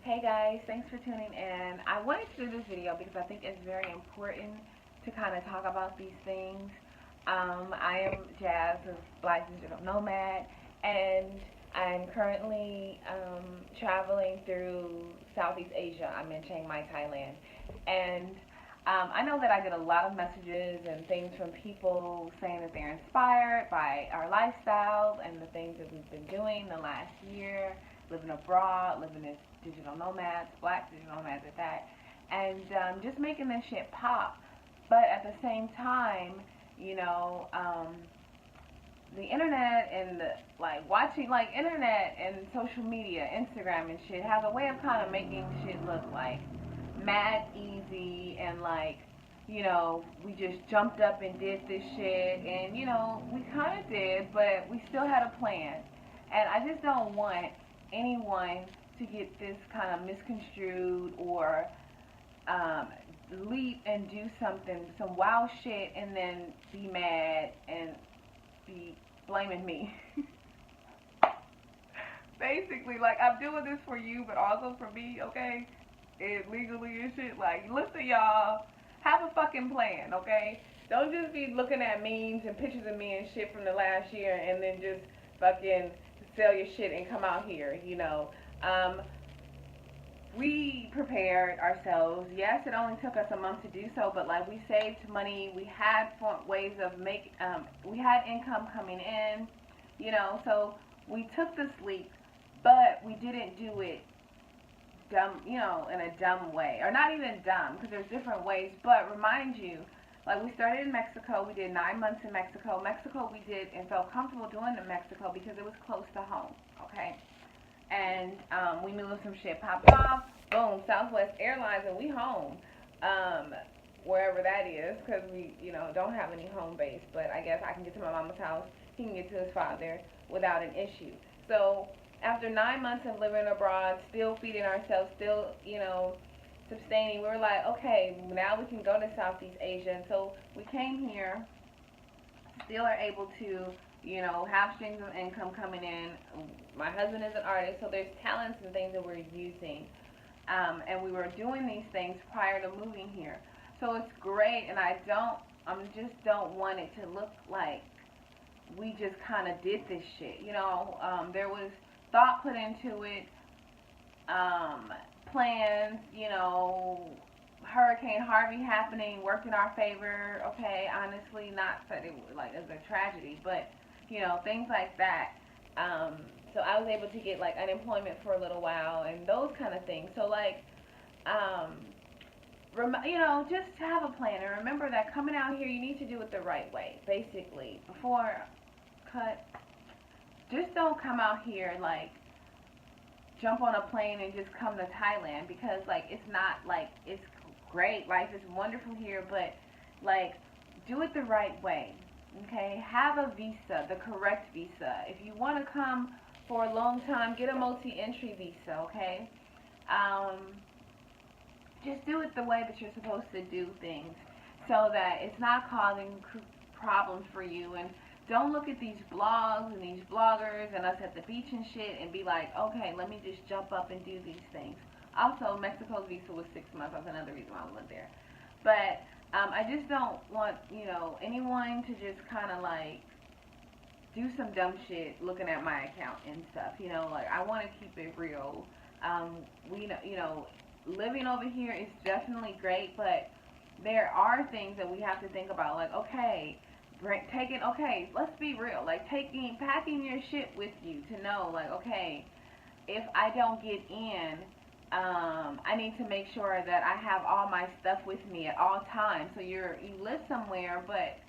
Hey guys, thanks for tuning in. I wanted to do this video because I think it's very important to kind of talk about these things. I am Jazz, a Black Digital Nomad, and I'm currently traveling through Southeast Asia. I'm in Chiang Mai, Thailand. And I know that I get a lot of messages and things from people saying that they're inspired by our lifestyles and the things that we've been doing the last year, living abroad, living as digital nomads, Black digital nomads at that, and just making this shit pop. But at the same time, you know, the internet and watching internet and social media, Instagram and shit has a way of kind of making shit look like mad easy and we just jumped up and did this shit, and we kind of did, but we still had a plan. And I just don't want anyone to get this kind of misconstrued or leap and do some wild shit, and then be mad and be blaming me. Basically, I'm doing this for you, but also for me, okay? It legally and shit. Listen, y'all, have a fucking plan, okay? Don't just be looking at memes and pictures of me and shit from the last year and then just fucking sell your shit and come out here, We prepared ourselves. Yes, it only took us a month to do so, but we saved money. We had ways of we had income coming in, so we took the leap, but we didn't do it dumb, in a dumb way, or not even dumb, because there's different ways. But remind you, we started in Mexico. We did 9 months in Mexico. We did and felt comfortable doing in Mexico because it was close to home, okay? And we knew if some shit popped off, boom, Southwest Airlines, and we home, wherever that is, because we, don't have any home base. But I guess I can get to my mama's house. He can get to his father without an issue. So after 9 months of living abroad, still feeding ourselves, still, sustaining, we were like, okay, now we can go to Southeast Asia. And so we came here, still are able to, have streams of income coming in. My husband is an artist, so there's talents and things that we're using. And we were doing these things prior to moving here. So it's great, and I just don't want it to look like we just kind of did this shit. There was thought put into it, plans, Hurricane Harvey happening worked in our favor, okay? Honestly, not that it was a tragedy, but things like that. So I was able to get unemployment for a little while and those kind of things. So just have a plan, and remember that coming out here, you need to do it the right way. Basically, just don't come out here jump on a plane and just come to Thailand, because it's not it's great, life is wonderful here, but do it the right way, okay? Have a visa, the correct visa. If you want to come for a long time, get a multi-entry visa, okay? Just do it the way that you're supposed to do things, so that it's not causing problems for you. And don't look at these blogs and these bloggers and us at the beach and shit and be like, okay, let me just jump up and do these things. Also, Mexico's visa was 6 months. That's another reason why I went there. But I just don't want, anyone to just kind of do some dumb shit looking at my account and stuff. I want to keep it real. Living over here is definitely great, but there are things that we have to think about. Okay, let's be real. Packing your shit with you to know, okay, if I don't get in, I need to make sure that I have all my stuff with me at all times. So you live somewhere, but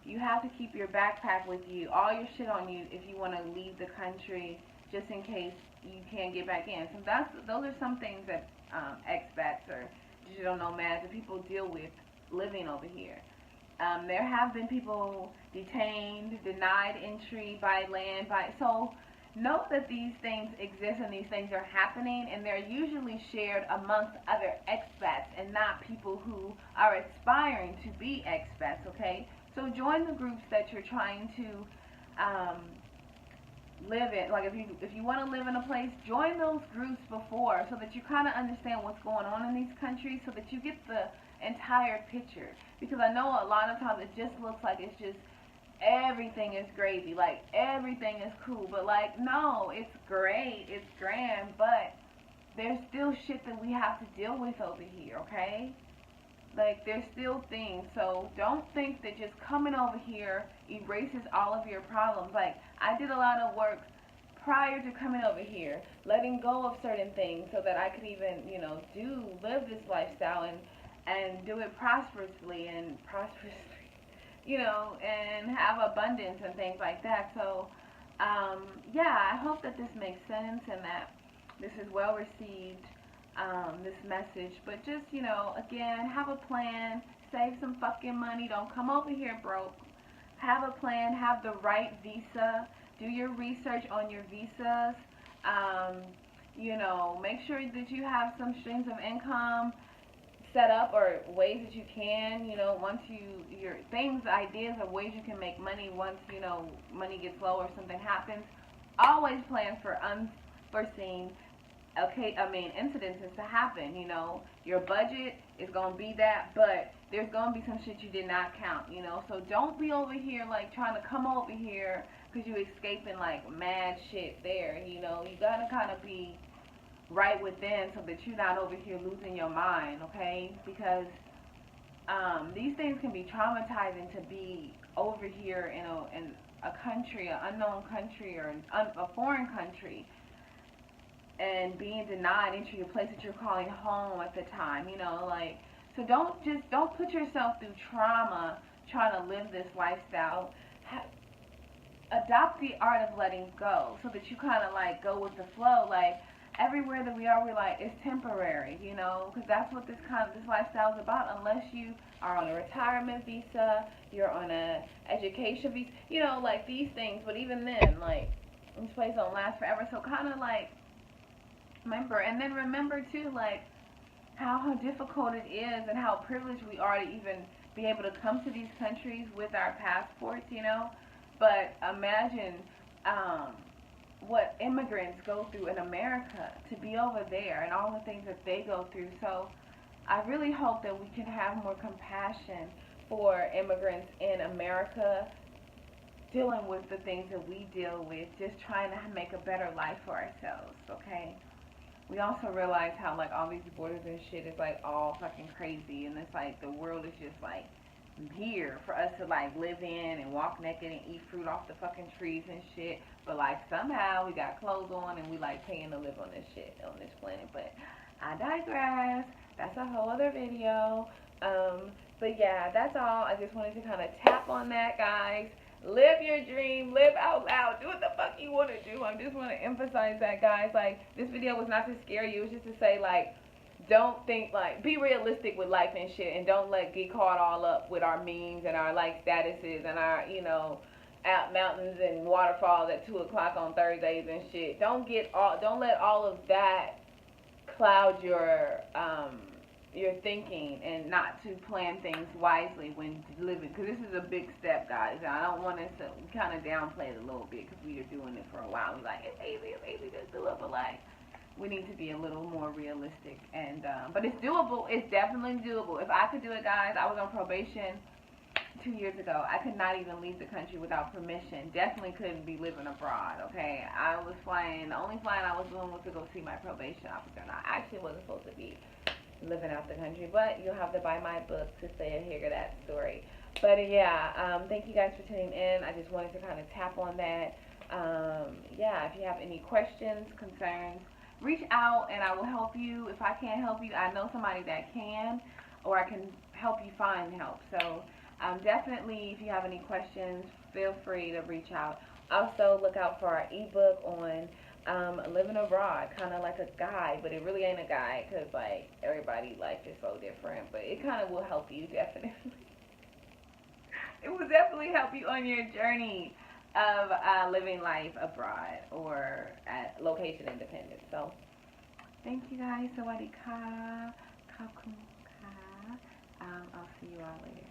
you have to keep your backpack with you, all your shit on you, if you want to leave the country, just in case you can't get back in. So those are some things that expats or digital nomads and people deal with living over here. There have been people detained, denied entry by land, so know that these things exist and these things are happening, and they're usually shared amongst other expats and not people who are aspiring to be expats, okay? So join the groups that you're trying to live in, like if you want to live in a place, join those groups before, so that you kind of understand what's going on in these countries, so that you get the entire picture. Because I know a lot of times it just looks like it's just everything is gravy, like everything is cool, but like no, it's great, it's grand, but there's still shit that we have to deal with over here, okay? Like, there's still things. So don't think that just coming over here erases all of your problems. Like, I did a lot of work prior to coming over here, letting go of certain things so that I could even, live this lifestyle and do it prosperously, and have abundance and things like that. So, yeah, I hope that this makes sense and that this is well received, this message. But just, again, have a plan, save some fucking money, don't come over here broke. Have a plan, have the right visa, do your research on your visas, um, make sure that you have some streams of income set up, or ways that you can, once your things, ideas of ways you can make money once, money gets low or something happens. Always plan for unforeseen, okay, incidences to happen. Your budget is gonna be that, but there's gonna be some shit you did not count. So don't be over here like trying to come over here because you escaping like mad shit there. You gotta kind of be right within so that you're not over here losing your mind, okay? Because these things can be traumatizing to be over here in a country, an unknown country, or a foreign country, and being denied entry, a place that you're calling home at the time, like, so don't put yourself through trauma trying to live this lifestyle. Adopt the art of letting go so that you kind of like go with the flow. Like, everywhere that we are, we're like, it's temporary, because that's what this lifestyle is about. Unless you are on a retirement visa, you're on a education visa, like these things. But even then, like, this place don't last forever. So kind of like remember too, like, how difficult it is and how privileged we are to even be able to come to these countries with our passports, But imagine what immigrants go through in America to be over there and all the things that they go through. So I really hope that we can have more compassion for immigrants in America, dealing with the things that we deal with, just trying to make a better life for ourselves, okay? We also realize how like all these borders and shit is like all fucking crazy, and it's like the world is just like here for us to like live in and walk naked and eat fruit off the fucking trees and shit. But like somehow we got clothes on and we like paying to live on this shit, on this planet. But I digress. That's a whole other video. But yeah, that's all. I just wanted to kind of tap on that, guys. Live your dream, live out loud, do what the fuck you want to do. I just want to emphasize that, guys. Like, this video was not to scare you, it was just to say, like, don't think, like, be realistic with life and shit, and don't get caught all up with our memes and our like statuses and our, out mountains and waterfalls at 2 o'clock on Thursdays and shit. Don't let all of that cloud your thinking, and not to plan things wisely when living, because this is a big step, guys. I don't want us to kind of downplay it a little bit, because we are doing it for a while. We're like, it's easy, just do it, but like, we need to be a little more realistic, and but it's doable. It's definitely doable. If I could do it, guys, I was on probation 2 years ago. I could not even leave the country without permission. Definitely couldn't be living abroad, okay? I was flying, the only flying I was doing was to go see my probation officer, and I actually wasn't supposed to be living out the country, but you'll have to buy my book to say and hear that story. But yeah, thank you guys for tuning in. I just wanted to kind of tap on that. Yeah, if you have any questions, concerns, reach out and I will help you. If I can't help you, I know somebody that can, or I can help you find help. So definitely, if you have any questions, feel free to reach out. Also, look out for our ebook on living abroad, kind of like a guide, but it really ain't a guide, because like everybody's life is so different, but it kind of will help you, definitely. It will definitely help you on your journey of living life abroad or at location independent. So thank you guys. Sawadee ka, ka. I'll see you all later.